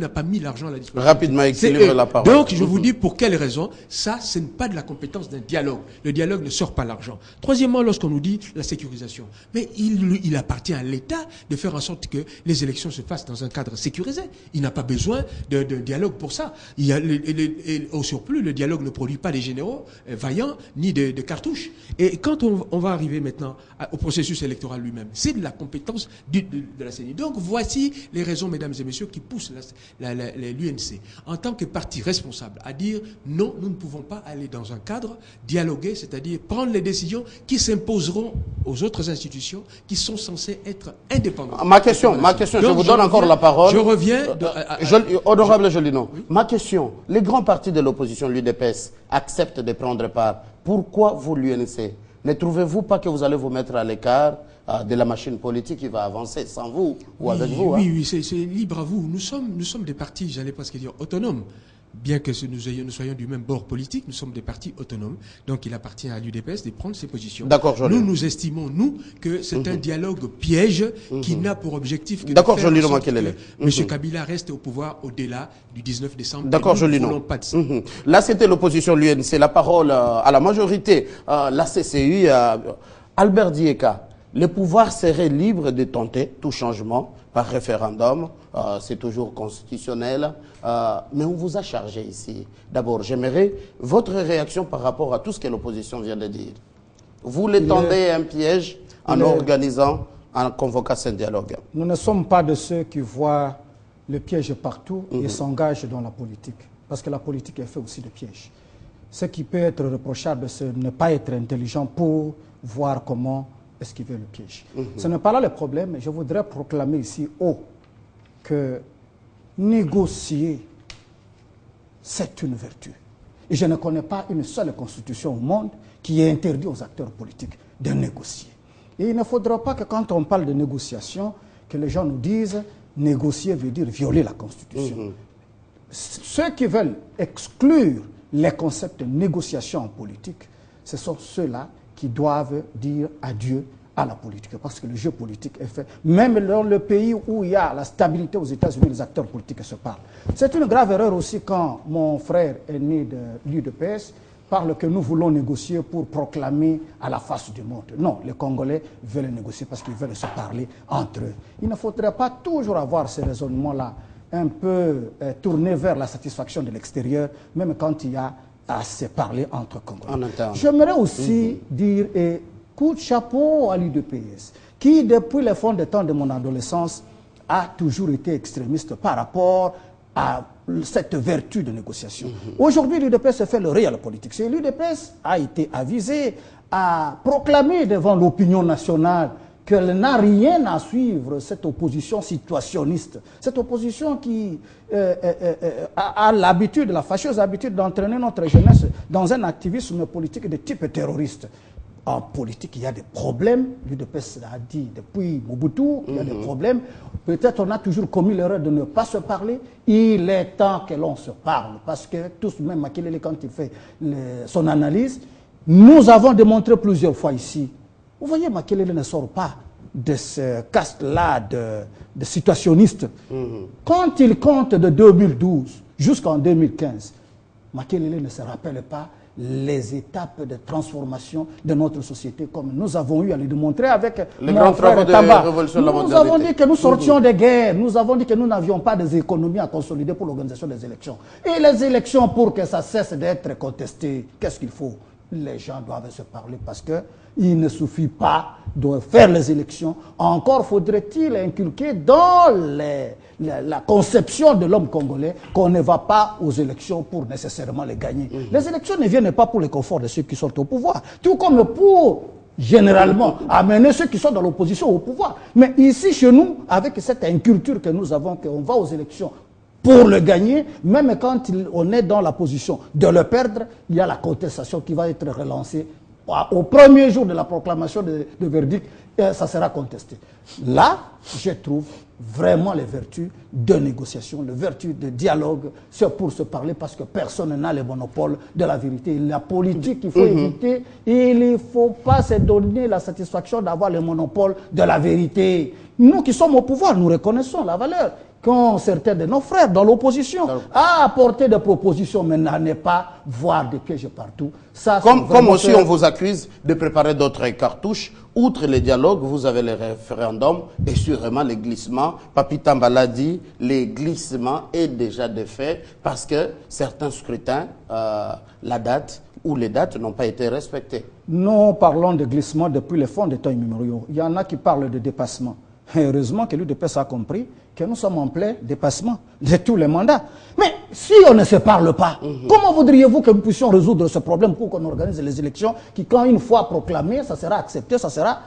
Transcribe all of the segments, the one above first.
n'a pas mis l'argent à la disposition. Rapidement, équilibre la parole. Donc, je vous dis pour quelle raison. Ça, ce n'est pas de la compétence d'un dialogue. Le dialogue ne sort pas l'argent. Troisièmement, lorsqu'on nous dit la sécurisation. Mais il appartient à l'État de faire en sorte que les élections se fassent dans un cadre sécurisé. Il n'a pas besoin de dialogue pour ça. Au surplus, le dialogue ne produit pas des généraux vaillants ni de cartouches. Et quand on va arriver maintenant au processus électoral lui-même, c'est de la compétence de la CENI. Donc, voici les raisons, mesdames et messieurs, qui poussent l'UNC, en tant que parti responsable, à dire non, nous ne pouvons pas aller dans un cadre dialogué, c'est-à-dire prendre les décisions qui s'imposeront aux autres institutions qui sont censées être indépendantes. Ma question, donc, je vous donne encore la parole. Je reviens. Honorable Jolino, oui? Ma question, les grands partis de l'opposition, l'UDPS, acceptent de prendre part. Pourquoi vous, l'UNC? Ne trouvez-vous pas que vous allez vous mettre à l'écart de la machine politique qui va avancer sans vous ou avec vous? Oui, c'est libre à vous. Nous sommes des partis, j'allais presque dire, autonomes. Bien que nous soyons du même bord politique, nous sommes des partis autonomes. Donc il appartient à l'UDPS de prendre ses positions. Nous estimons, nous, que c'est un dialogue piège qui n'a pour objectif que de faire en sorte que M. Kabila reste au pouvoir au-delà du 19 décembre. D'accord, Jolino. Là, c'était l'opposition, l'UNC. La parole à la majorité, la CCI, Albert Dieka. Le pouvoir serait libre de tenter tout changement par référendum, c'est toujours constitutionnel, mais on vous a chargé ici. D'abord, j'aimerais votre réaction par rapport à tout ce que l'opposition vient de dire. Vous les tendez un piège en organisant, en convoquant ce dialogue. Nous ne sommes pas de ceux qui voient le piège partout et s'engagent dans la politique, parce que la politique est faite aussi de pièges. Ce qui peut être reprochable, c'est ne pas être intelligent pour voir comment esquiver le piège. Ce n'est pas là le problème, mais je voudrais proclamer ici haut que négocier, c'est une vertu. Et je ne connais pas une seule constitution au monde qui ait interdit aux acteurs politiques de négocier. Et il ne faudra pas que quand on parle de négociation, que les gens nous disent négocier veut dire violer la constitution. Ceux qui veulent exclure les concepts de négociation en politique, ce sont ceux-là qui doivent dire adieu à la politique, parce que le jeu politique est fait. Même dans le pays où il y a la stabilité aux États-Unis, les acteurs politiques se parlent. C'est une grave erreur aussi quand mon frère aîné de l'UDPS parle que nous voulons négocier pour proclamer à la face du monde. Non, les Congolais veulent négocier parce qu'ils veulent se parler entre eux. Il ne faudrait pas toujours avoir ces raisonnements-là un peu tournés vers la satisfaction de l'extérieur, même quand il y a à se parler entre Congolais. J'aimerais aussi dire, et coup de chapeau à l'UDPS, qui depuis les fonds de temps de mon adolescence a toujours été extrémiste par rapport à cette vertu de négociation. Aujourd'hui, l'UDPS fait le réel politique. L'UDPS a été avisé à proclamer devant l'opinion nationale qu'elle n'a rien à suivre, cette opposition situationniste, cette opposition qui a l'habitude, la fâcheuse habitude d'entraîner notre jeunesse dans un activisme politique de type terroriste. En politique, il y a des problèmes, l'UDPS a dit depuis Mobutu, il y a des problèmes. Peut-être on a toujours commis l'erreur de ne pas se parler. Il est temps que l'on se parle, parce que tous, même Makelele, quand il fait son analyse, nous avons démontré plusieurs fois ici. Vous voyez, Makelele ne sort pas de ce caste-là de situationniste. Quand il compte de 2012 jusqu'en 2015, Makelele ne se rappelle pas les étapes de transformation de notre société, comme nous avons eu à le démontrer avec mon frère Tamba. Nous avons dit que nous sortions des guerres, nous avons dit que nous n'avions pas des économies à consolider pour l'organisation des élections. Et les élections, pour que ça cesse d'être contesté, qu'est-ce qu'il faut? Les gens doivent se parler, parce qu'il ne suffit pas de faire les élections. Encore faudrait-il inculquer dans la conception de l'homme congolais qu'on ne va pas aux élections pour nécessairement les gagner. Les élections ne viennent pas pour le confort de ceux qui sont au pouvoir, tout comme pour généralement amener ceux qui sont dans l'opposition au pouvoir. Mais ici, chez nous, avec cette inculture que nous avons, qu'on va aux élections pour le gagner, même quand on est dans la position de le perdre, il y a la contestation qui va être relancée au premier jour de la proclamation de verdict. ça sera contesté. Là, je trouve vraiment les vertus de négociation, les vertus de dialogue, c'est pour se parler parce que personne n'a le monopole de la vérité. La politique, il faut éviter, il ne faut pas se donner la satisfaction d'avoir le monopole de la vérité. Nous qui sommes au pouvoir, nous reconnaissons la valeur qu'ont certains de nos frères dans l'opposition à apporter des propositions, mais n'allez pas voir des pièges partout. Ça, comme aussi on vous accuse de préparer d'autres cartouches. Outre les dialogues, vous avez les référendums et sûrement les glissements. Papi Tamba l'a dit, les glissements est déjà de fait parce que certains scrutins, la date ou les dates n'ont pas été respectées. Nous parlons de glissement depuis les fonds des temps immémoriaux. Il y en a qui parlent de dépassement. Et heureusement que l'UDPS a compris que nous sommes en plein dépassement de tous les mandats. Mais si on ne se parle pas, comment voudriez-vous que nous puissions résoudre ce problème pour qu'on organise les élections qui, quand une fois proclamées, ça sera accepté, ça sera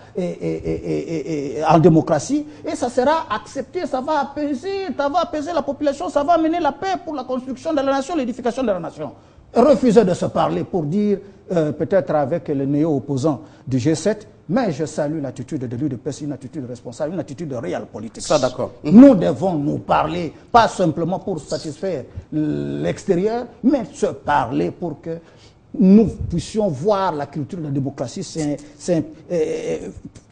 en démocratie, et ça sera accepté, ça va apaiser la population, ça va amener la paix pour la construction de la nation, l'édification de la nation. Refuser de se parler pour dire, peut-être avec les néo-opposants du G7, mais je salue l'attitude de l'UDPS, une attitude responsable, une attitude réelle politique. Ça, d'accord. Nous devons nous parler, pas simplement pour satisfaire l'extérieur, mais se parler pour que nous puissions voir la culture de la démocratie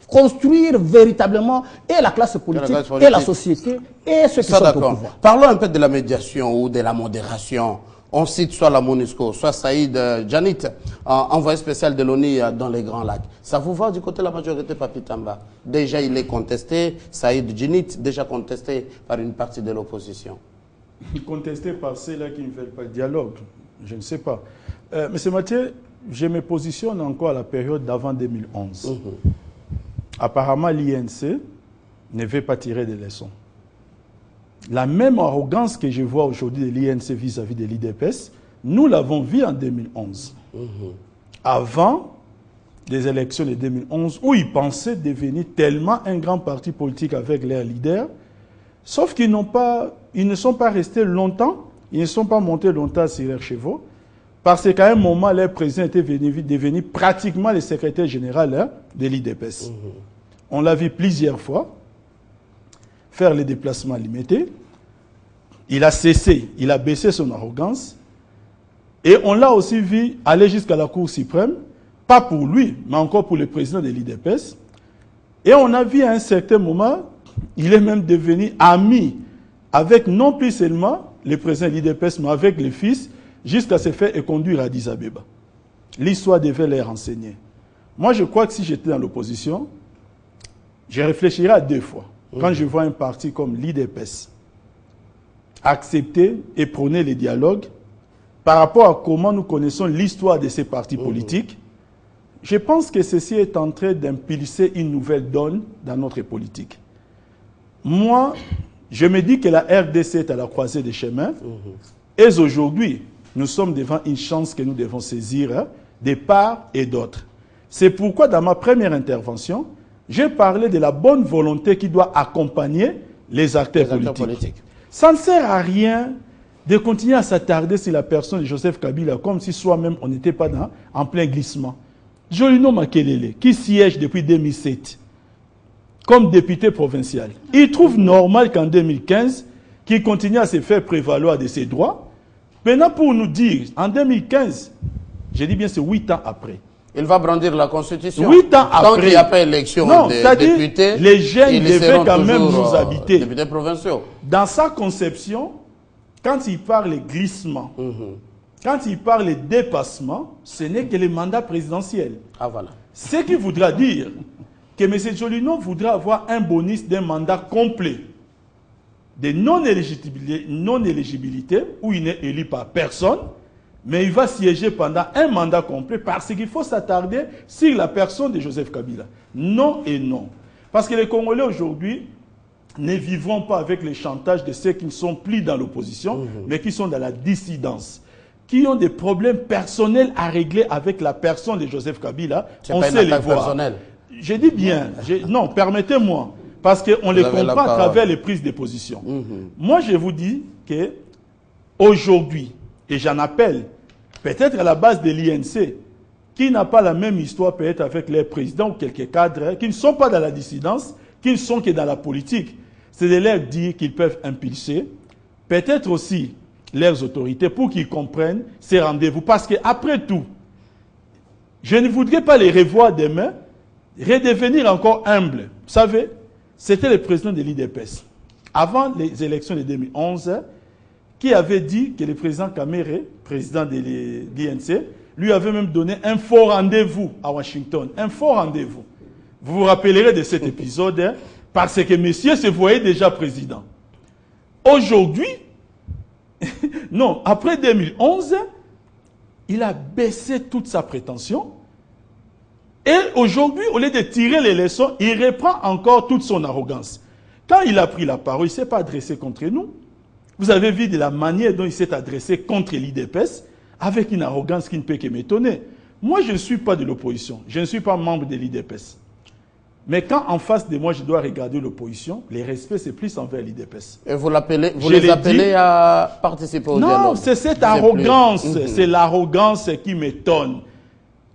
construire véritablement et la classe politique, et la société, et ceux qui sont au pouvoir. Parlons un peu de la médiation ou de la modération. On cite soit la MONUSCO, soit Saïd Djanit, envoyé spécial de l'ONU dans les Grands Lacs. Ça vous va du côté de la majorité, Papi Tamba? Déjà, il est contesté, Saïd Djanit, déjà contesté par une partie de l'opposition. Contesté par ceux-là qui ne veulent pas le dialogue, je ne sais pas. Monsieur Mathieu, je me positionne encore à la période d'avant 2011. Apparemment, l'INC ne veut pas tirer des leçons. La même arrogance que je vois aujourd'hui de l'INC vis-à-vis de l'IDPS, nous l'avons vu en 2011. Avant des élections de 2011, où ils pensaient devenir tellement un grand parti politique avec leurs leaders, sauf qu'ils ne sont pas restés longtemps, ils ne sont pas montés longtemps sur leurs chevaux, parce qu'à un moment, leur président était devenu pratiquement le secrétaire général de l'IDPS. On l'a vu plusieurs fois faire les déplacements limités. Il a cessé, il a baissé son arrogance. Et on l'a aussi vu aller jusqu'à la Cour suprême, pas pour lui, mais encore pour le président de l'IDPS. Et on a vu à un certain moment, il est même devenu ami avec non plus seulement le président de l'IDPS, mais avec le fils, jusqu'à se faire conduire à Addis Abeba. L'histoire devait les renseigner. Moi, je crois que si j'étais dans l'opposition, je réfléchirais à deux fois. Quand je vois un parti comme l'IDPS accepter et prôner les dialogues par rapport à comment nous connaissons l'histoire de ces partis politiques, je pense que ceci est en train d'impulser une nouvelle donne dans notre politique. Moi, je me dis que la RDC est à la croisée des chemins et aujourd'hui, nous sommes devant une chance que nous devons saisir de part et d'autre. C'est pourquoi dans ma première intervention, j'ai parlé de la bonne volonté qui doit accompagner les acteurs politiques. Ça ne sert à rien de continuer à s'attarder sur la personne de Joseph Kabila comme si soi-même on n'était pas en plein glissement. Jolino Makelele, qui siège depuis 2007 comme député provincial, il trouve normal qu'en 2015, qu'il continue à se faire prévaloir de ses droits. Maintenant, pour nous dire, en 2015, je dis bien c'est 8 ans après, il va brandir la Constitution. 8 ans après. Tant qu'il n'y a pas élection des députés, les jeunes devaient quand même nous habiter. Députés provinciaux. Dans sa conception, quand il parle de glissement, quand il parle de dépassement, ce n'est que le mandat présidentiel. Ah voilà. Ce qui voudra dire que M. Jolino voudra avoir un bonus d'un mandat complet de non-éligibilité où il n'est élu par personne, mais il va siéger pendant un mandat complet parce qu'il faut s'attarder sur la personne de Joseph Kabila. Non et non. Parce que les Congolais aujourd'hui ne vivront pas avec le chantage de ceux qui ne sont plus dans l'opposition, mais qui sont dans la dissidence, qui ont des problèmes personnels à régler avec la personne de Joseph Kabila. On sait les voir. Personnelle. Je dis bien, non, permettez-moi, parce qu'on les comprend à travers les prises de position. Moi, je vous dis que aujourd'hui, et j'en appelle, peut-être à la base de l'INC, qui n'a pas la même histoire peut-être avec les présidents ou quelques cadres qui ne sont pas dans la dissidence, qui ne sont que dans la politique. C'est de leur dire qu'ils peuvent impulser, peut-être aussi leurs autorités pour qu'ils comprennent ces rendez-vous. Parce qu'après tout, je ne voudrais pas les revoir demain, redevenir encore humble. Vous savez, c'était le président de l'IDPS, avant les élections de 2011, qui avait dit que le président Kamere, président de l'INC, lui avait même donné un faux rendez-vous à Washington. Un faux rendez-vous. Vous vous rappellerez de cet épisode, parce que monsieur se voyait déjà président. Aujourd'hui, non, après 2011, il a baissé toute sa prétention. Et aujourd'hui, au lieu de tirer les leçons, il reprend encore toute son arrogance. Quand il a pris la parole, il ne s'est pas adressé contre nous. Vous avez vu de la manière dont il s'est adressé contre l'IDPS, avec une arrogance qui ne peut que m'étonner. Moi, je ne suis pas de l'opposition. Je ne suis pas membre de l'IDPS. Mais quand en face de moi, je dois regarder l'opposition, les respects, c'est plus envers l'IDPS. Et vous les appelez à participer au dialogue? Non, c'est cette arrogance. C'est l'arrogance qui m'étonne,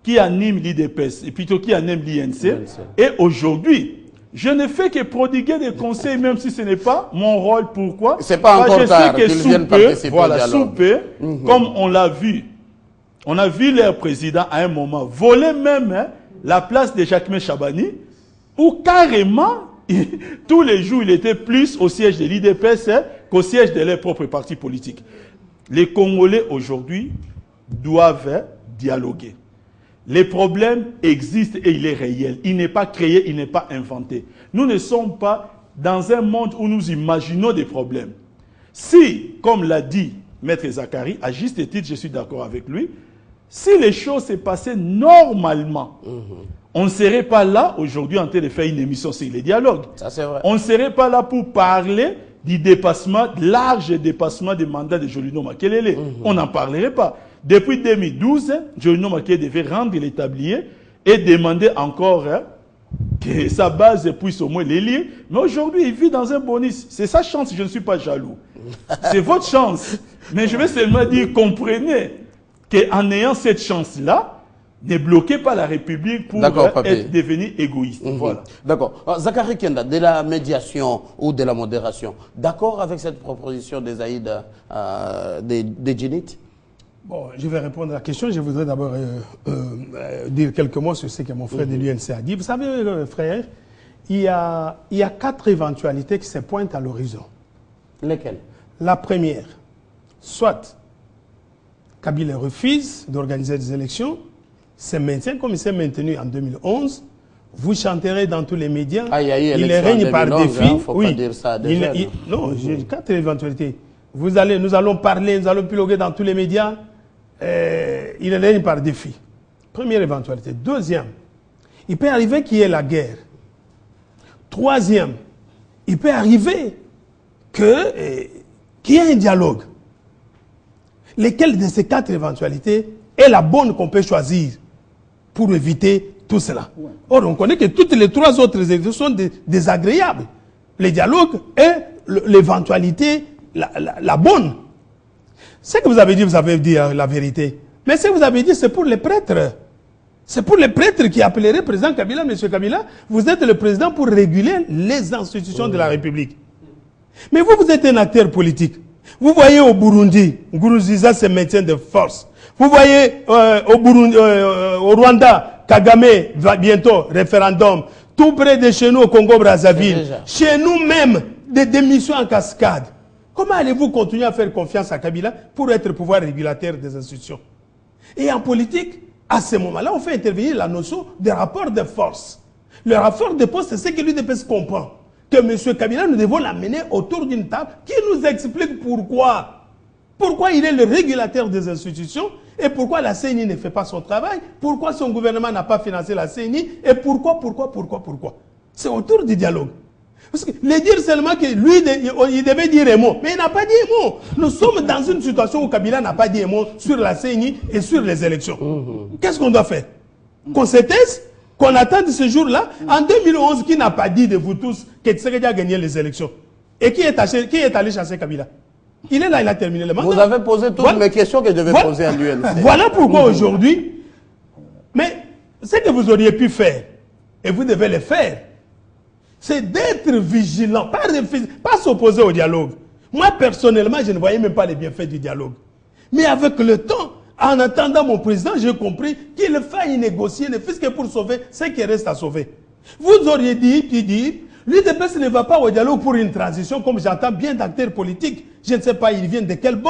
qui anime l'IDPS, et plutôt qui anime l'INC. Et aujourd'hui, je ne fais que prodiguer des conseils, même si ce n'est pas mon rôle. Pourquoi? C'est pas encore tard qu'ils viennent participer au dialogue. Sous peu, comme on l'a vu, on a vu leur président à un moment voler même la place de Jacquemain Chabani, où carrément, tous les jours, il était plus au siège de l'IDPS qu'au siège de leur propre parti politique. Les Congolais aujourd'hui doivent dialoguer. Les problèmes existent et il est réel. Il n'est pas créé, il n'est pas inventé. Nous ne sommes pas dans un monde où nous imaginons des problèmes. Si, comme l'a dit Maître Zakari, à juste titre, je suis d'accord avec lui, si les choses se passaient normalement, on ne serait pas là aujourd'hui en train de faire une émission sur les dialogues. Ça, c'est vrai. On ne serait pas là pour parler du dépassement, large dépassement des mandats de Jolino Makelele. On n'en parlerait pas. Depuis 2012, Jolino Makelele devait rendre l'établier et demander encore que sa base puisse au moins l'élire. Mais aujourd'hui, il vit dans un bonus. C'est sa chance, je ne suis pas jaloux. C'est votre chance. Mais je vais seulement dire, comprenez qu'en ayant cette chance-là, ne bloquez pas la République pour devenir égoïste. Voilà. D'accord. Zakari Kenda, de la médiation ou de la modération, d'accord avec cette proposition des Aïd des Djinit? Bon, je vais répondre à la question. Je voudrais d'abord dire quelques mots sur ce que mon frère de l'UNC a dit. Vous savez, frère, il y a 4 éventualités qui se pointent à l'horizon. Lesquelles? La première, soit Kabila refuse d'organiser des élections, se maintient comme il s'est maintenu en 2011. Vous chanterez dans tous les médias. Il règne par défi. Hein, faut pas dire ça déjà, non, j'ai 4 éventualités. Nous allons parler, nous allons piloguer dans tous les médias. Il règne par défi. Première éventualité. Deuxième, il peut arriver qu'il y ait la guerre. Troisième, il peut arriver qu'il y ait un dialogue. Lesquelles de ces 4 éventualités est la bonne qu'on peut choisir pour éviter tout cela? Or, on connaît que toutes les 3 autres élections sont désagréables. Le dialogue est l'éventualité la bonne. Ce que vous avez dit la vérité. Mais ce que vous avez dit, c'est pour les prêtres. C'est pour les prêtres qui appelleraient le président Kabila, M. Kabila, vous êtes le président pour réguler les institutions de la République. Mais vous êtes un acteur politique. Vous voyez au Burundi, Nkurunziza se maintient de force. Vous voyez au Rwanda, Kagame va bientôt, référendum. Tout près de chez nous, au Congo-Brazzaville. Chez nous-mêmes, des démissions en cascade. Comment allez-vous continuer à faire confiance à Kabila pour être pouvoir régulateur des institutions? Et en politique, à ce moment-là, on fait intervenir la notion de rapport de force. Le rapport de force, c'est ce que l'UDPS comprend. Que M. Kabila, nous devons l'amener autour d'une table qui nous explique pourquoi. Pourquoi il est le régulateur des institutions et pourquoi la CENI ne fait pas son travail, pourquoi son gouvernement n'a pas financé la CENI et pourquoi. C'est autour du dialogue. Parce que le dire seulement que lui, il devait dire un mot, mais il n'a pas dit un mot. Nous sommes dans une situation où Kabila n'a pas dit un mot sur la CENI et sur les élections. Qu'est-ce qu'on doit faire? Qu'on se taise, qu'on attende ce jour-là. En 2011, qui n'a pas dit de vous tous que Tshisekedi a gagné les élections? Et qui est allé chasser Kabila? Il est là, il a terminé le mandat. Vous avez posé toutes mes questions que je devais poser à l'UNC. Voilà pourquoi aujourd'hui, Mais ce que vous auriez pu faire, et vous devez le faire, c'est d'être vigilant, pas s'opposer au dialogue. Moi, personnellement, je ne voyais même pas les bienfaits du dialogue. Mais avec le temps, en attendant mon président, j'ai compris qu'il faille négocier, ne fût-ce que pour sauver ce qui reste à sauver. Vous auriez dit, l'UDPS ne va pas au dialogue pour une transition, comme j'entends bien d'acteurs politiques. Je ne sais pas, ils viennent de quel bord.